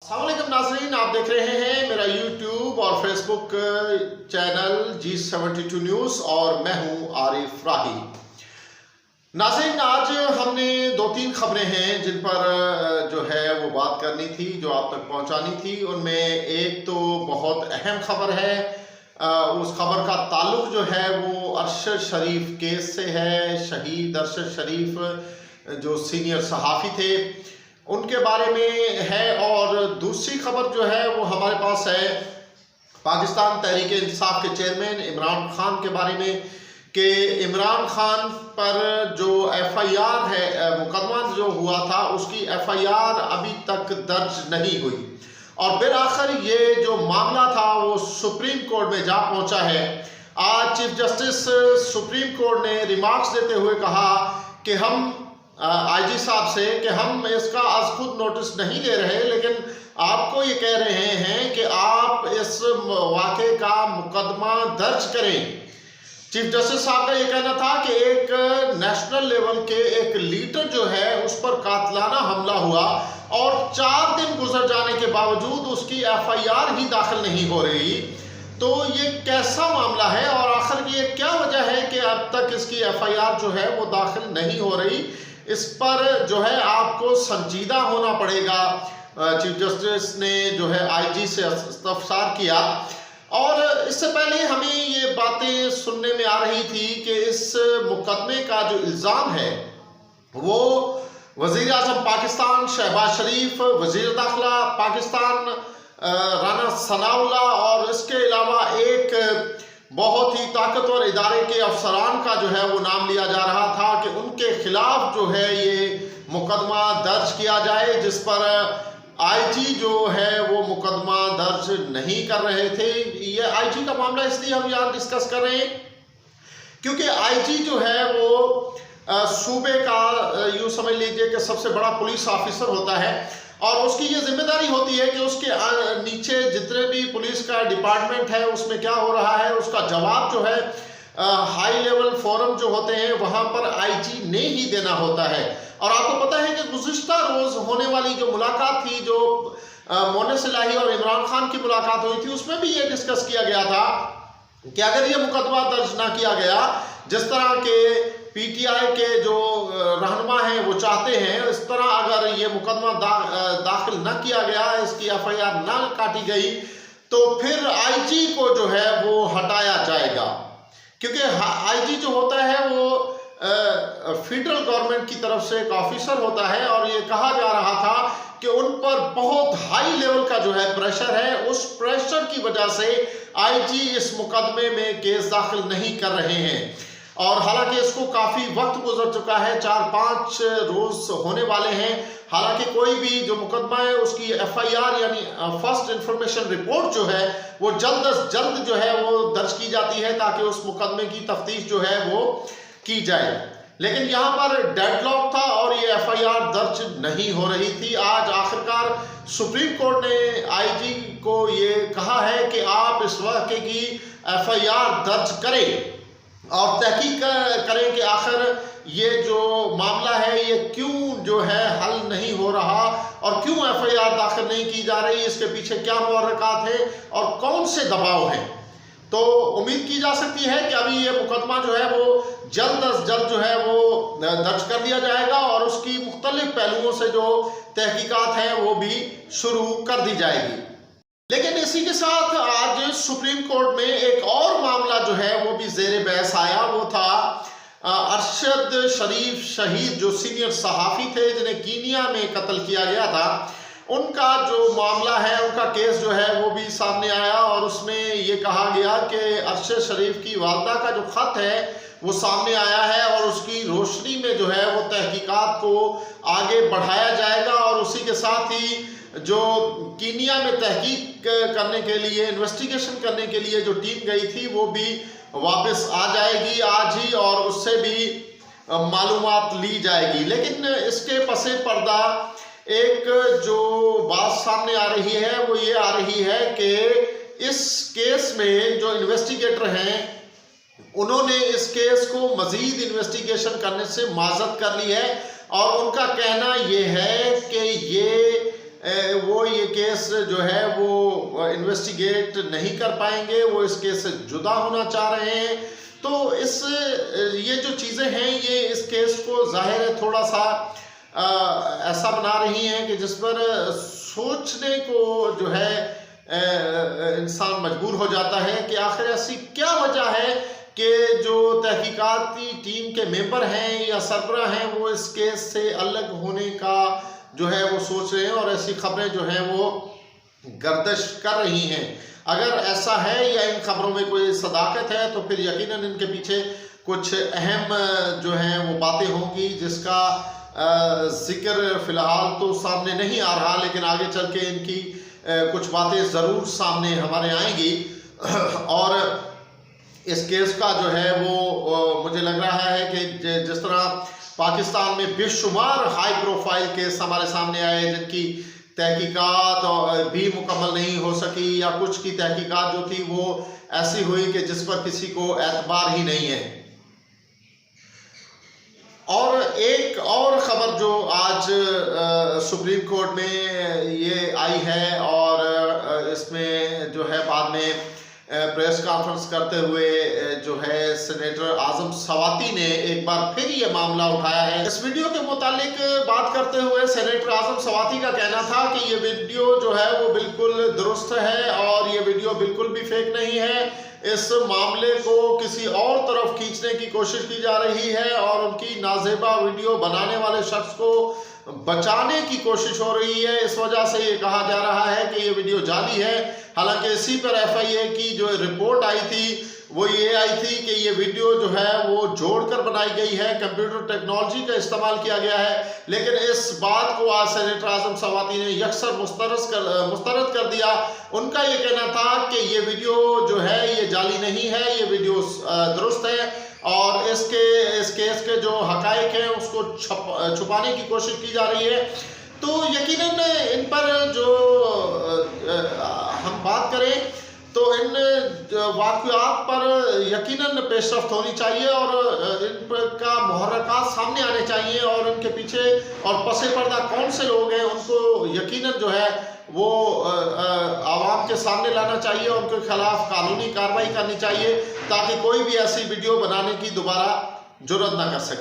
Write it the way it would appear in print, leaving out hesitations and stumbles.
अस्सलामुअलैकुम नाज़रीन, आप देख रहे हैं मेरा यूट्यूब और फेसबुक चैनल G72 न्यूज़ और मैं हूं आरिफ राही। नाज़रीन, आज हमने दो तीन खबरें हैं जिन पर जो है वो बात करनी थी, जो आप तक पहुंचानी थी। उनमें एक तो बहुत अहम खबर है। उस खबर का ताल्लुक जो है वो अरशद शरीफ केस से है। शहीद अरशद शरीफ जो सीनियर सहाफ़ी थे उनके बारे में है। और दूसरी खबर जो है वो हमारे पास है पाकिस्तान तहरीक इंसाफ के चेयरमैन इमरान खान के बारे में कि इमरान खान पर जो एफआईआर है, मुकदमा जो हुआ था उसकी एफआईआर अभी तक दर्ज नहीं हुई और फिर आखिर ये जो मामला था वो सुप्रीम कोर्ट में जा पहुंचा है। आज चीफ जस्टिस सुप्रीम कोर्ट ने रिमार्क्स देते हुए कहा कि हम आईजी साहब से कि हम इसका आज खुद नोटिस नहीं ले रहे, लेकिन आपको ये कह रहे हैं कि आप इस वाक़े का मुकदमा दर्ज करें। चीफ जस्टिस साहब का ये कहना था कि एक नेशनल लेवल के एक लीडर जो है उस पर कातिलाना हमला हुआ और 4 दिन गुजर जाने के बावजूद उसकी एफआईआर ही दाखिल नहीं हो रही। तो ये कैसा मामला है और आखिर ये क्या वजह है कि अब तक इसकी एफआईआर जो है वो दाखिल नहीं हो रही? इस पर जो है आपको संजीदा होना पड़ेगा। चीफ जस्टिस ने जो है आईजी से इस्तफसार किया और इससे पहले हमें ये बातें सुनने में आ रही थी कि इस मुकदमे का जो इल्ज़ाम है वो वज़ीर आज़म पाकिस्तान शहबाज शरीफ, वज़ीर दाखिला पाकिस्तान राना सनाउल्लाह और इसके अलावा एक बहुत ही ताकतवर इदारे के अफसरान का जो है वो नाम लिया जा रहा था कि उनके खिलाफ जो है ये मुकदमा दर्ज किया जाए, जिस पर आईजी जो है वो मुकदमा दर्ज नहीं कर रहे थे। ये आईजी का मामला इसलिए हम यहाँ डिस्कस कर रहे हैं क्योंकि आईजी जो है वो सूबे का यूँ समझ लीजिए कि सबसे बड़ा पुलिस ऑफिसर होता है और उसकी ये जिम्मेदारी होती है कि उसके नीचे जितने भी पुलिस का डिपार्टमेंट है उसमें क्या हो रहा है उसका जवाब जो है हाई लेवल फोरम जो होते हैं वहां पर आईजी ने ही देना होता है। और आपको पता है कि गुज़िश्ता रोज होने वाली जो मुलाकात थी, जो मोनेस इलाही और इमरान खान की मुलाकात हुई थी, उसमें भी ये डिस्कस किया गया था कि अगर ये मुकदमा दर्ज ना किया गया, जिस तरह के पीटीआई के जो रहनुमा हैं वो चाहते हैं, इस तरह अगर ये मुकदमा दाखिल न किया गया, इसकी एफआईआर न काटी गई, तो फिर आईजी को जो है वो हटाया जाएगा। क्योंकि आईजी जो होता है वो फेडरल गवर्नमेंट की तरफ से एक ऑफिसर होता है और ये कहा जा रहा था कि उन पर बहुत हाई लेवल का जो है प्रेशर है। उस प्रेशर की वजह से आईजी इस मुकदमे में केस दाखिल नहीं कर रहे हैं और हालांकि इसको काफ़ी वक्त गुजर चुका है, 4-5 रोज होने वाले हैं। हालांकि कोई भी जो मुकदमा है उसकी एफआईआर यानी फर्स्ट इंफॉर्मेशन रिपोर्ट जो है वो जल्द अज जल्द जो है वो दर्ज की जाती है ताकि उस मुकदमे की तफ्तीश जो है वो की जाए। लेकिन यहाँ पर डेडलॉक था और ये एफआईआर दर्ज नहीं हो रही थी। आज आखिरकार सुप्रीम कोर्ट ने आईजी को ये कहा है कि आप इस वाक़े की एफआईआर दर्ज करें और तहकीक करें कि आखिर ये जो मामला है ये क्यों जो है हल नहीं हो रहा और क्यों एफआईआर दाखिल नहीं की जा रही, इसके पीछे क्या मुहर्रिकात है और कौन से दबाव हैं। तो उम्मीद की जा सकती है कि अभी ये मुकदमा जो है वो जल्द अज जल्द जो है वो दर्ज कर दिया जाएगा और उसकी मुख्तलिफ पहलुओं से जो तहकीकात हैं वो भी शुरू कर दी जाएगी। लेकिन इसी के साथ आज सुप्रीम कोर्ट में एक और मामला जो है वो भी ज़ेरे बहस आया। वो था अरशद शरीफ शहीद जो सीनियर सहाफ़ी थे जिन्हें कीनिया में कत्ल किया गया था, उनका जो मामला है, उनका केस जो है वो भी सामने आया और उसमें ये कहा गया कि अरशद शरीफ की वालदा का जो ख़त है वो सामने आया है और उसकी रोशनी में जो है वो तहकीकात को आगे बढ़ाया जाएगा और उसी के साथ ही जो कीनिया में तहकीक करने के लिए, इन्वेस्टिगेशन करने के लिए जो टीम गई थी वो भी वापस आ जाएगी आज ही और उससे भी मालूमात ली जाएगी। लेकिन इसके पसे पर्दा एक जो बात सामने आ रही है वो ये आ रही है कि इस केस में जो इन्वेस्टिगेटर हैं उन्होंने इस केस को मजीद इन्वेस्टिगेशन करने से माजत कर ली है और उनका कहना ये है कि ये वो ये केस जो है वो इन्वेस्टिगेट नहीं कर पाएंगे, वो इस केस से जुदा होना चाह रहे हैं। तो ये जो चीज़ें हैं ये इस केस को जाहिर है थोड़ा सा ऐसा बना रही हैं कि जिस पर सोचने को जो है इंसान मजबूर हो जाता है कि आखिर ऐसी क्या वजह है कि जो तहकीकाती टीम के मेंबर हैं या सरबराह हैं वो इस केस से अलग होने का जो है वो सोच रहे हैं और ऐसी खबरें जो हैं वो गर्दिश कर रही हैं। अगर ऐसा है या इन खबरों में कोई सदाकत है तो फिर यकीनन इनके पीछे कुछ अहम जो हैं वो बातें होंगी, जिसका जिक्र फिलहाल तो सामने नहीं आ रहा, लेकिन आगे चल के इनकी कुछ बातें ज़रूर सामने हमारे आएंगी। और इस केस का जो है वो मुझे लग रहा है कि जिस तरह पाकिस्तान में बेशुमार हाई प्रोफाइल केस हमारे सामने आए जिनकी तहकीकात भी मुकम्मल नहीं हो सकी या कुछ की तहकीकात जो थी वो ऐसी हुई कि जिस पर किसी को एतबार ही नहीं है। और एक और ख़बर जो आज सुप्रीम कोर्ट में ये आई है और इसमें जो है बाद में प्रेस कॉन्फ्रेंस करते हुए जो है सेनेटर आजम सवाती ने एक बार फिर ये मामला उठाया है। इस वीडियो के मुतालिक बात करते हुए सेनेटर आजम सवाती का कहना था कि ये वीडियो जो है वो बिल्कुल दुरुस्त है और ये वीडियो बिल्कुल भी फेक नहीं है। इस मामले को किसी और तरफ खींचने की कोशिश की जा रही है और उनकी नाजेबा वीडियो बनाने वाले शख्स को बचाने की कोशिश हो रही है। इस वजह से ये कहा जा रहा है कि ये वीडियो जाली है। हालांकि इसी पर FIA की जो रिपोर्ट आई थी वो ये आई थी कि ये वीडियो जो है वो जोड़कर बनाई गई है, कंप्यूटर टेक्नोलॉजी का इस्तेमाल किया गया है। लेकिन इस बात को आज सेनेटर आजम सवाती ने यकसर मुस्तरद कर दिया। उनका ये कहना था कि ये वीडियो जो है ये जाली नहीं है, ये वीडियो दुरुस्त है और इस केस के जो हकाइक हैं उसको छुपाने की कोशिश की जा रही है। तो यकीनन इन पर जो हम बात करें तो इन वाक़यात पर यकीनन पेशरफ्त होनी चाहिए और इन का मुहर्रकात सामने आने चाहिए और इनके पीछे और पसे पर्दा कौन से लोग हैं उनको यकीनन जो है वो आवाम के सामने लाना चाहिए, उनके खिलाफ कानूनी कार्रवाई करनी चाहिए ताकि कोई भी ऐसी वीडियो बनाने की दोबारा जुर्रत ना कर सके।